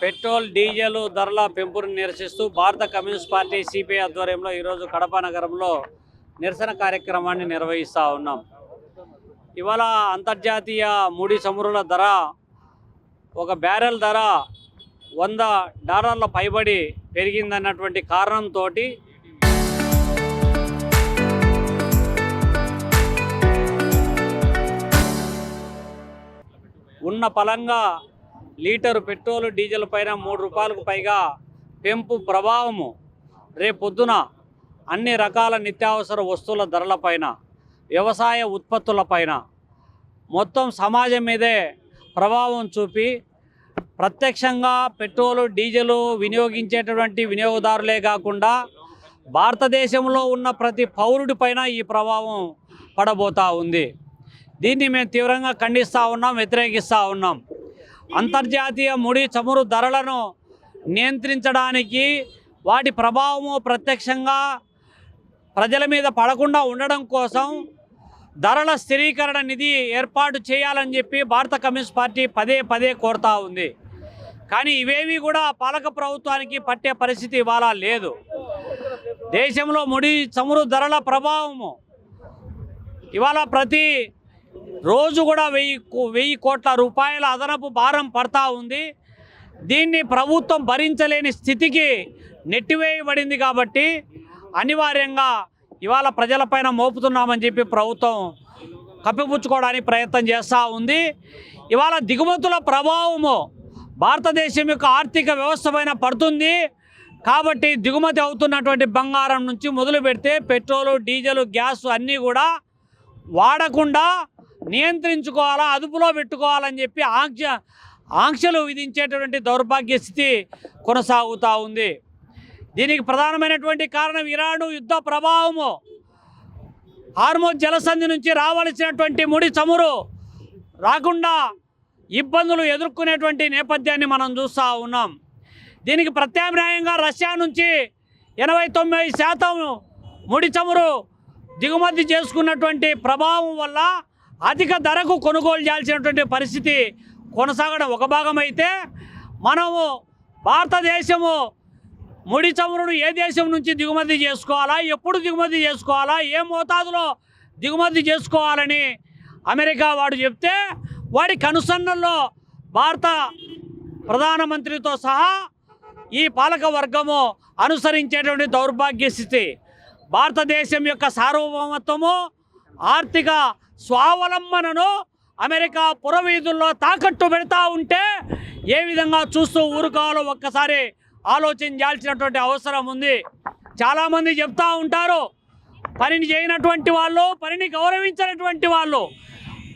Petrol diesel ధరల పెంపును నిరసిస్తూ భారత కమ్యూనిస్ట్ పార్టీ సిపిఐ ఆధ్వర్యంలో ఈరోజు కడప నగరంలో నిరసన కార్యక్రమాన్ని నిర్వహిస్తూ ఉన్నాం. ఇవాళ అంతర్జాతీయ ముడి చమురుల ధర ఒక బ్యారెల్ ధర $100 పైబడి పెరిగిందన్నటువంటి కారణంతో ఉన్న పలంగా లీటరు పెట్రోల్ డీజిల్ పైన ₹3 పైగా పెంపు ప్రభావము రేపొద్దున అన్ని రకాల నిత్యావసర వస్తువుల ధరలపైన, వ్యవసాయ ఉత్పత్తులపైన, మొత్తం సమాజం మీదే ప్రభావం చూపి ప్రత్యక్షంగా పెట్రోలు డీజిల్ వినియోగించేటటువంటి వినియోగదారులే కాకుండా భారతదేశంలో ఉన్న ప్రతి పౌరుడిపైన ఈ ప్రభావం పడబోతూ ఉంది. దీన్ని మేము తీవ్రంగా ఖండిస్తూ ఉన్నాం, వ్యతిరేకిస్తూ ఉన్నాం. అంతర్జాతీయ ముడి చమురు ధరలను నియంత్రించడానికి, వాటి ప్రభావము ప్రత్యక్షంగా ప్రజల మీద పడకుండా ఉండడం కోసం ధరల స్థిరీకరణ నిధి ఏర్పాటు చేయాలని చెప్పి భారత కమ్యూనిస్ట్ పార్టీ పదే కోరుతూ ఉంది. కానీ ఇవేవి కూడా పాలక ప్రభుత్వానికి పట్టే పరిస్థితి ఇవాళ లేదు. దేశంలో ముడి చమురు ధరల ప్రభావము ఇవాళ ప్రతి రోజు కూడా 1000 కోట్ల రూపాయల అదనపు భారం పడతా ఉంది. దీన్ని ప్రభుత్వం భరించలేని స్థితికి నెట్టివేయబడింది. కాబట్టి అనివార్యంగా ఇవాళ ప్రజలపైన మోపుతున్నామని చెప్పి ప్రభుత్వం కప్పిపుచ్చుకోవడానికి ప్రయత్నం చేస్తూ ఉంది. ఇవాళ దిగుమతుల ప్రభావము భారతదేశం యొక్క ఆర్థిక వ్యవస్థ పైన పడుతుంది. కాబట్టి దిగుమతి అవుతున్నటువంటి బంగారం నుంచి మొదలు పెడితే పెట్రోలు, డీజిల్, గ్యాస్ అన్నీ కూడా వాడకుండా నియంత్రించుకోవాలా, అదుపులో పెట్టుకోవాలని చెప్పి ఆంక్షలు విధించేటటువంటి దౌర్భాగ్య స్థితి కొనసాగుతూ ఉంది. దీనికి ప్రధానమైనటువంటి కారణం ఇరాను యుద్ధ ప్రభావము. హార్మోజ్ జలసంధి నుంచి రావాల్సినటువంటి ముడి చమురు రాకుండా ఇబ్బందులు ఎదుర్కొనేటువంటి నేపథ్యాన్ని మనం చూస్తూ ఉన్నాం. దీనికి ప్రత్యామ్నాయంగా రష్యా నుంచి 89% ముడి చమురు దిగుమతి చేసుకున్నటువంటి ప్రభావం వల్ల అధిక ధరకు కొనుగోలు చేయాల్సినటువంటి పరిస్థితి కొనసాగడం ఒక భాగం అయితే, మనము భారతదేశము ముడి చమురును ఏ దేశం నుంచి దిగుమతి చేసుకోవాలా, ఎప్పుడు దిగుమతి చేసుకోవాలా, ఏ మోతాదులో దిగుమతి చేసుకోవాలని అమెరికా వాడు చెప్తే వాడి కనుసన్నల్లో భారత ప్రధానమంత్రితో సహా ఈ పాలక వర్గము అనుసరించేటువంటి దౌర్భాగ్య స్థితి. భారతదేశం యొక్క సార్వభౌమత్వము, ఆర్థిక స్వావలంబనను అమెరికా పురవీధుల్లో తాకట్టు పెడతా ఉంటే ఏ విధంగా చూస్తూ ఊరుకోవాలో ఒక్కసారి ఆలోచన చేయాల్సినటువంటి అవసరం ఉంది. చాలామంది చెప్తూ ఉంటారు, పనిని చేయనటువంటి వాళ్ళు, పనిని గౌరవించినటువంటి వాళ్ళు,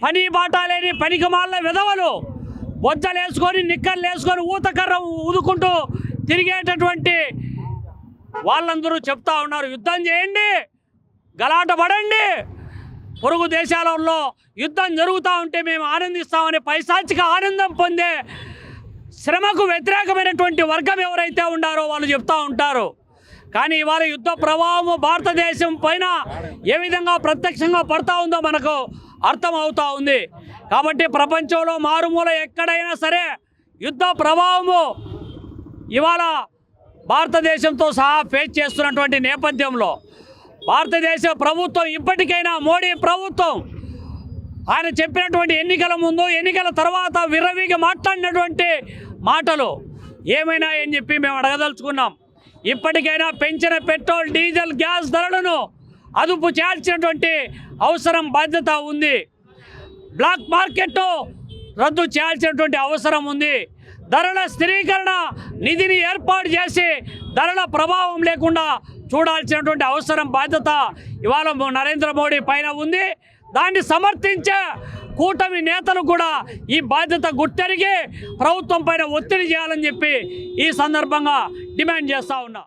పని బాట లేని పనికిమాల విధవలు, బొజ్జలు వేసుకొని నిక్కర్లు వేసుకొని ఊతకర్ర ఊదుకుంటూ తిరిగేటటువంటి వాళ్ళందరూ చెప్తా ఉన్నారు, యుద్ధం చేయండి, గలాట పడండి, పొరుగు దేశాలలో యుద్ధం జరుగుతూ ఉంటే మేము ఆనందిస్తామని పైశాచిక ఆనందం పొందే శ్రమకు వ్యతిరేకమైనటువంటి వర్గం ఎవరైతే ఉన్నారో వాళ్ళు చెప్తూ ఉంటారు. కానీ ఇవాళ యుద్ధ ప్రభావము భారతదేశం పైన ఏ విధంగా ప్రత్యక్షంగా పడతా ఉందో మనకు అర్థమవుతూ ఉంది. కాబట్టి ప్రపంచంలో మారుమూల ఎక్కడైనా సరే యుద్ధ ప్రభావము ఇవాళ భారతదేశంతో సహా ఫేస్ చేస్తున్నటువంటి నేపథ్యంలో భారతదేశ ప్రభుత్వం ఇప్పటికైనా, మోడీ ప్రభుత్వం ఆయన చెప్పినటువంటి ఎన్నికల ముందు, ఎన్నికల తర్వాత విర్రవీగి మాట్లాడినటువంటి మాటలు ఏమైనా అని చెప్పి మేము అడగదలుచుకున్నాం. ఇప్పటికైనా పెంచిన పెట్రోల్, డీజిల్, గ్యాస్ ధరలను అదుపు చేయాల్సినటువంటి అవసరం, బాధ్యత ఉంది. బ్లాక్ మార్కెట్ రద్దు చేయాల్సినటువంటి అవసరం ఉంది. ధరల స్థిరీకరణ నిధిని ఏర్పాటు చేసి ధరల ప్రభావం లేకుండా చూడాల్సినటువంటి అవసరం, బాధ్యత ఇవాళ నరేంద్ర మోడీ పైన ఉంది. దాన్ని సమర్థించే కూటమి నేతలు కూడా ఈ బాధ్యత గుర్తెరిగి ప్రభుత్వం పైన ఒత్తిడి చేయాలని చెప్పి ఈ సందర్భంగా డిమాండ్ చేస్తూ ఉన్నా.